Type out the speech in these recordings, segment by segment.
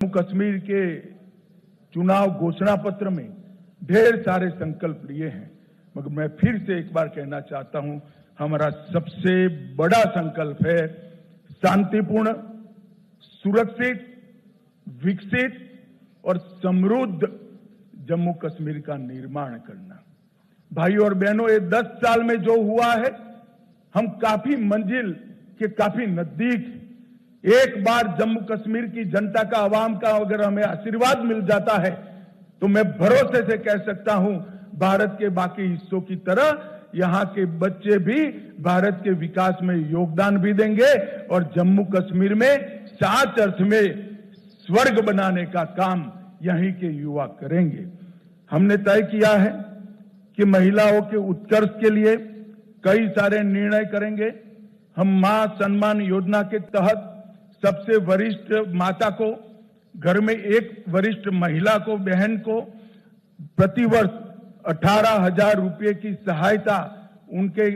जम्मू कश्मीर के चुनाव घोषणा पत्र में ढेर सारे संकल्प लिए हैं, मगर मैं फिर से एक बार कहना चाहता हूं, हमारा सबसे बड़ा संकल्प है शांतिपूर्ण, सुरक्षित, विकसित और समृद्ध जम्मू कश्मीर का निर्माण करना। भाइयों और बहनों, ये 10 साल में जो हुआ है, हम काफी मंजिल के काफी नजदीक। एक बार जम्मू कश्मीर की जनता का, आवाम का अगर हमें आशीर्वाद मिल जाता है तो मैं भरोसे से कह सकता हूं, भारत के बाकी हिस्सों की तरह यहां के बच्चे भी भारत के विकास में योगदान भी देंगे और जम्मू कश्मीर में सच अर्थ में स्वर्ग बनाने का काम यहीं के युवा करेंगे। हमने तय किया है कि महिलाओं के उत्कर्ष के लिए कई सारे निर्णय करेंगे। हम मां सम्मान योजना के तहत सबसे वरिष्ठ माता को, घर में एक वरिष्ठ महिला को, बहन को प्रतिवर्ष 18,000 रुपये की सहायता उनके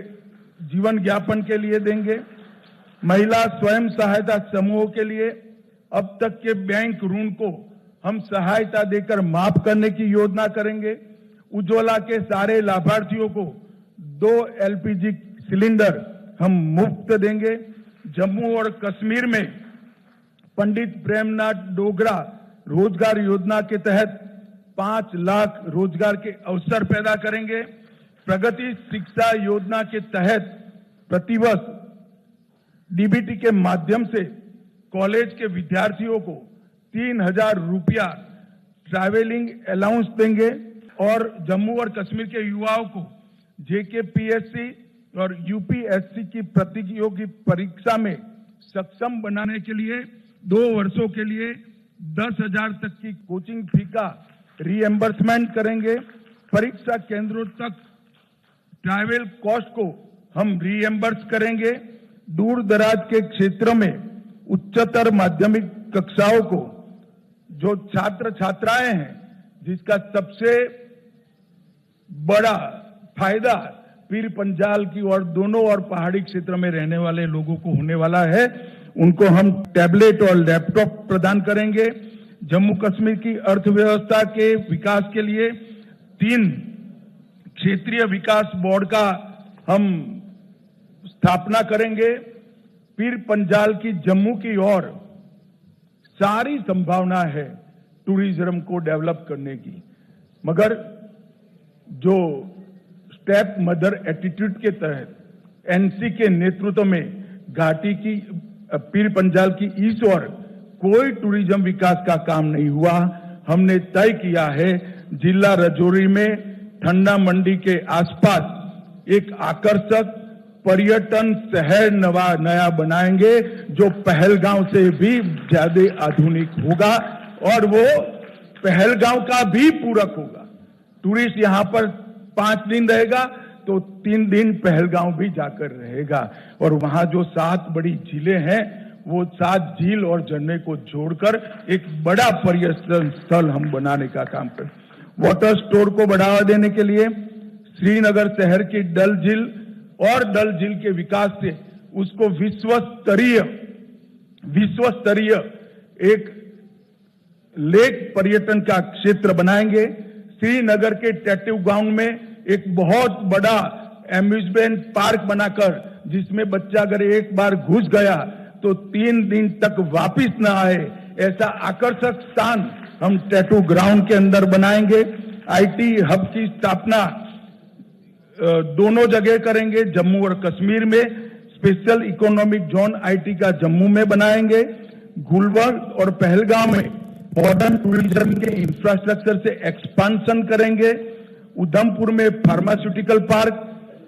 जीवन यापन के लिए देंगे। महिला स्वयं सहायता समूहों के लिए अब तक के बैंक ऋण को हम सहायता देकर माफ करने की योजना करेंगे। उज्ज्वला के सारे लाभार्थियों को 2 LPG सिलेंडर हम मुफ्त देंगे। जम्मू और कश्मीर में पंडित प्रेमनाथ डोगरा रोजगार योजना के तहत 5 लाख रोजगार के अवसर पैदा करेंगे। प्रगति शिक्षा योजना के तहत प्रतिवर्ष DBT के माध्यम से कॉलेज के विद्यार्थियों को 3,000 रुपया ट्रैवलिंग अलाउंस देंगे और जम्मू और कश्मीर के युवाओं को JKPSC और UPSC की प्रतियोगी परीक्षा में सक्षम बनाने के लिए 2 वर्षों के लिए 10,000 तक की कोचिंग फी का रीएम्बर्समेंट करेंगे। परीक्षा केंद्रों तक ट्रैवल कॉस्ट को हम रीएम्बर्स करेंगे। दूर दराज के क्षेत्रों में उच्चतर माध्यमिक कक्षाओं को जो छात्र छात्राएं हैं, जिसका सबसे बड़ा फायदा पीर पंजाल की और दोनों और पहाड़ी क्षेत्र में रहने वाले लोगों को होने वाला है, उनको हम टैबलेट और लैपटॉप प्रदान करेंगे। जम्मू कश्मीर की अर्थव्यवस्था के विकास के लिए 3 क्षेत्रीय विकास बोर्ड का हम स्थापना करेंगे। पीर पंजाल की जम्मू की ओर सारी संभावना है टूरिज्म को डेवलप करने की, मगर जो स्टेप मदर एटीट्यूड के तहत NC के नेतृत्व में घाटी की पीर पंजाल की इस ओर कोई टूरिज्म विकास का काम नहीं हुआ। हमने तय किया है जिला राजौरी में ठंडा मंडी के आसपास एक आकर्षक पर्यटन शहर नया बनाएंगे, जो पहलगांव से भी ज्यादा आधुनिक होगा और वो पहलगांव का भी पूरक होगा। टूरिस्ट यहां पर 5 दिन रहेगा तो 3 दिन पहलगांव भी जाकर रहेगा और वहां जो 7 बड़ी झीलें हैं, वो 7 झील और झरने को जोड़कर एक बड़ा पर्यटन स्थल हम बनाने का काम करें। वाटर स्टोर को बढ़ावा देने के लिए श्रीनगर शहर की डल झील और डल झील के विकास से उसको विश्व स्तरीय एक लेक पर्यटन का क्षेत्र बनाएंगे। श्रीनगर के टैटू ग्राउंड में एक बहुत बड़ा एम्यूजमेंट पार्क बनाकर, जिसमें बच्चा अगर एक बार घुस गया तो 3 दिन तक वापिस न आए, ऐसा आकर्षक स्थान हम टैटू ग्राउंड के अंदर बनाएंगे। IT हब की स्थापना दोनों जगह करेंगे। जम्मू और कश्मीर में स्पेशल इकोनॉमिक जोन IT का जम्मू में बनाएंगे। गुलबर्ग और पहलगांव में मॉडर्न टूरिज्म के इंफ्रास्ट्रक्चर से एक्सपांशन करेंगे। उधमपुर में फार्मास्यूटिकल पार्क,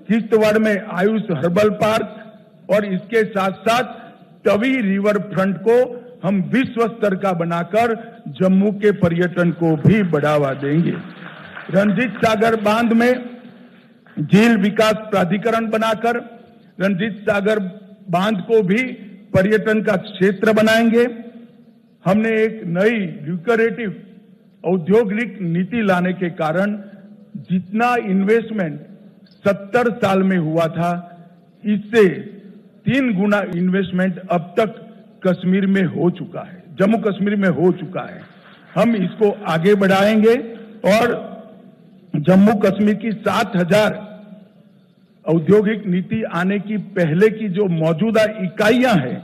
किश्तवाड़ में आयुष हर्बल पार्क और इसके साथ साथ तवी रिवर फ्रंट को हम विश्व स्तर का बनाकर जम्मू के पर्यटन को भी बढ़ावा देंगे। रंजीत सागर बांध में झील विकास प्राधिकरण बनाकर रंजीत सागर बांध को भी पर्यटन का क्षेत्र बनाएंगे। हमने एक नई ल्यूक्रेटिव औद्योगिक नीति लाने के कारण जितना इन्वेस्टमेंट 70 साल में हुआ था, इससे 3 गुना इन्वेस्टमेंट अब तक कश्मीर में हो चुका है। जम्मू कश्मीर में हो चुका है। हम इसको आगे बढ़ाएंगे और जम्मू कश्मीर की 7,000 औद्योगिक नीति आने की पहले की जो मौजूदा इकाइयां हैं,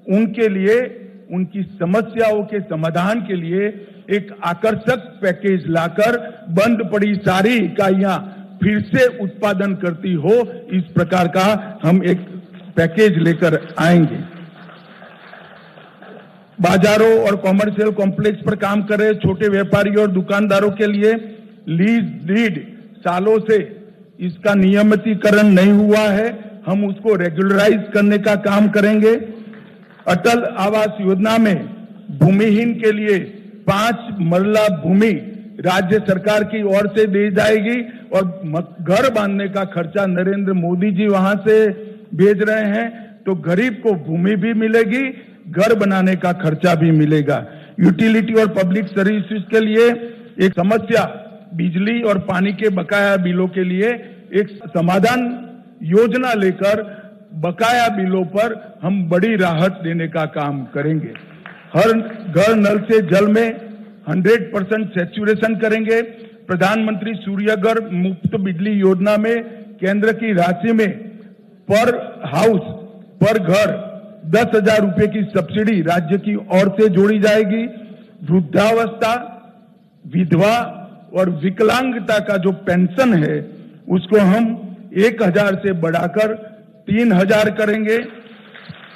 उनके लिए, उनकी समस्याओं के समाधान के लिए एक आकर्षक पैकेज लाकर बंद पड़ी सारी इकाइयां फिर से उत्पादन करती हो, इस प्रकार का हम एक पैकेज लेकर आएंगे। बाजारों और कॉमर्शियल कॉम्प्लेक्स पर काम कर रहे छोटे व्यापारियों और दुकानदारों के लिए लीज डीड सालों से इसका नियमितीकरण नहीं हुआ है, हम उसको रेगुलराइज करने का काम करेंगे। अटल आवास योजना में भूमिहीन के लिए 5 मरला भूमि राज्य सरकार की ओर से दी जाएगी और घर बांधने का खर्चा नरेंद्र मोदी जी वहां से भेज रहे हैं, तो गरीब को भूमि भी मिलेगी, घर बनाने का खर्चा भी मिलेगा। यूटिलिटी और पब्लिक सर्विसेज के लिए एक समस्या, बिजली और पानी के बकाया बिलों के लिए एक समाधान योजना लेकर बकाया बिलों पर हम बड़ी राहत देने का काम करेंगे। हर घर नल से जल में 100% सैचुरेशन करेंगे। प्रधानमंत्री सूर्यघर मुफ्त बिजली योजना में केंद्र की राशि में पर हाउस पर घर 10,000 रुपए की सब्सिडी राज्य की ओर से जोड़ी जाएगी। वृद्धावस्था, विधवा और विकलांगता का जो पेंशन है उसको हम 1,000 से बढ़ाकर 3,000 करेंगे।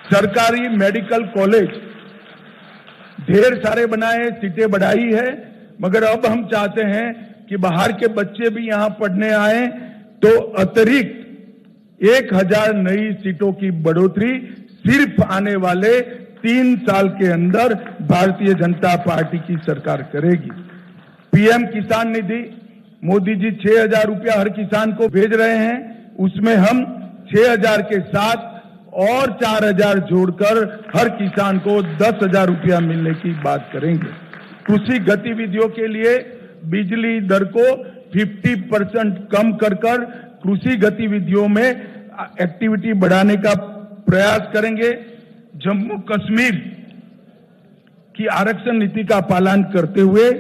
सरकारी मेडिकल कॉलेज ढेर सारे बनाए, सीटें बढ़ाई है, मगर अब हम चाहते हैं कि बाहर के बच्चे भी यहां पढ़ने आए, तो अतिरिक्त 1,000 नई सीटों की बढ़ोतरी सिर्फ आने वाले 3 साल के अंदर भारतीय जनता पार्टी की सरकार करेगी। पीएम किसान निधि, मोदी जी 6,000 रुपया हर किसान को भेज रहे हैं, उसमें हम 6,000 के साथ और 4,000 जोड़कर हर किसान को 10,000 रुपया मिलने की बात करेंगे। कृषि गतिविधियों के लिए बिजली दर को 50% कम कर कृषि गतिविधियों में एक्टिविटी बढ़ाने का प्रयास करेंगे। जम्मू कश्मीर की आरक्षण नीति का पालन करते हुए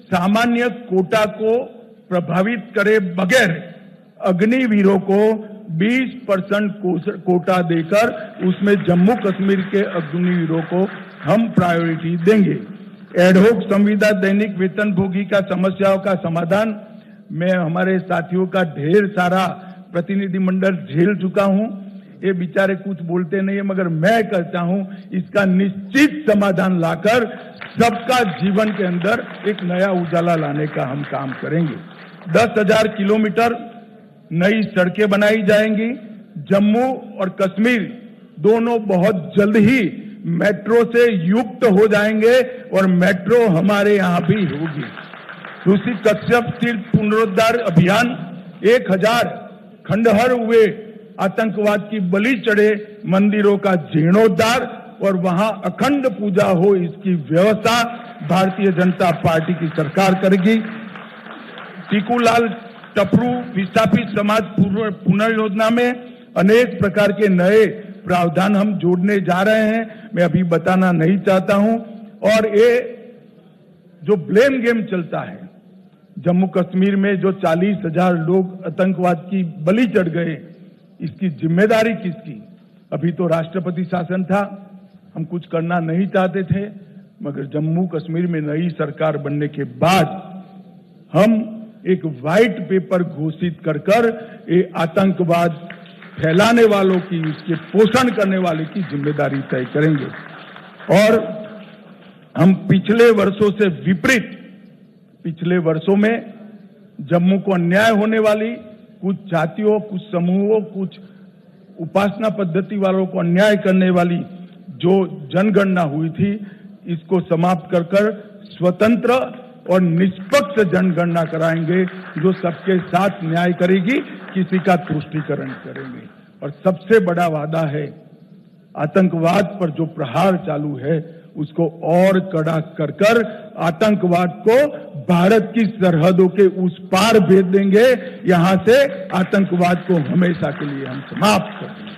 सामान्य कोटा को प्रभावित करे बगैर अग्निवीरों को 20% कोटा देकर उसमें जम्मू कश्मीर के अग्निवीरों को हम प्रायोरिटी देंगे। एडहोक संविदा दैनिक वेतन भोगी का समस्याओं का समाधान, मैं हमारे साथियों का ढेर सारा प्रतिनिधिमंडल झेल चुका हूं, ये बेचारे कुछ बोलते नहीं है, मगर मैं कहता हूं इसका निश्चित समाधान लाकर सबका जीवन के अंदर एक नया उजाला लाने का हम काम करेंगे। 10,000 किलोमीटर नई सड़कें बनाई जाएंगी। जम्मू और कश्मीर दोनों बहुत जल्द ही मेट्रो से युक्त हो जाएंगे और मेट्रो हमारे यहां भी होगी। ऋषि कश्यप तीर्थ पुनरुद्धार अभियान, 1,000 खंडहर हुए आतंकवाद की बलि चढ़े मंदिरों का जीर्णोद्धार और वहां अखंड पूजा हो, इसकी व्यवस्था भारतीय जनता पार्टी की सरकार करेगी। टीकूलाल टपरू विस्थापित समाज पुनर्योजना में अनेक प्रकार के नए प्रावधान हम जोड़ने जा रहे हैं, मैं अभी बताना नहीं चाहता हूं। और ये जो ब्लेम गेम चलता है, जम्मू कश्मीर में जो 40,000 लोग आतंकवाद की बलि चढ़ गए, इसकी जिम्मेदारी किसकी? अभी तो राष्ट्रपति शासन था, हम कुछ करना नहीं चाहते थे, मगर जम्मू कश्मीर में नई सरकार बनने के बाद हम एक व्हाइट पेपर घोषित कर ये आतंकवाद फैलाने वालों की, उसके पोषण करने वाले की जिम्मेदारी तय करेंगे। और हम पिछले वर्षों से विपरीत, पिछले वर्षों में जम्मू को अन्याय होने वाली कुछ जातियों, कुछ समूहों, कुछ उपासना पद्धति वालों को अन्याय करने वाली जो जनगणना हुई थी, इसको समाप्त कर स्वतंत्र और निष्पक्ष जनगणना कराएंगे जो सबके साथ न्याय करेगी, किसी का तुष्टीकरण करेंगे। और सबसे बड़ा वादा है, आतंकवाद पर जो प्रहार चालू है उसको और कड़ा कर आतंकवाद को भारत की सरहदों के उस पार भेज देंगे। यहां से आतंकवाद को हमेशा के लिए हम समाप्त कर देंगे।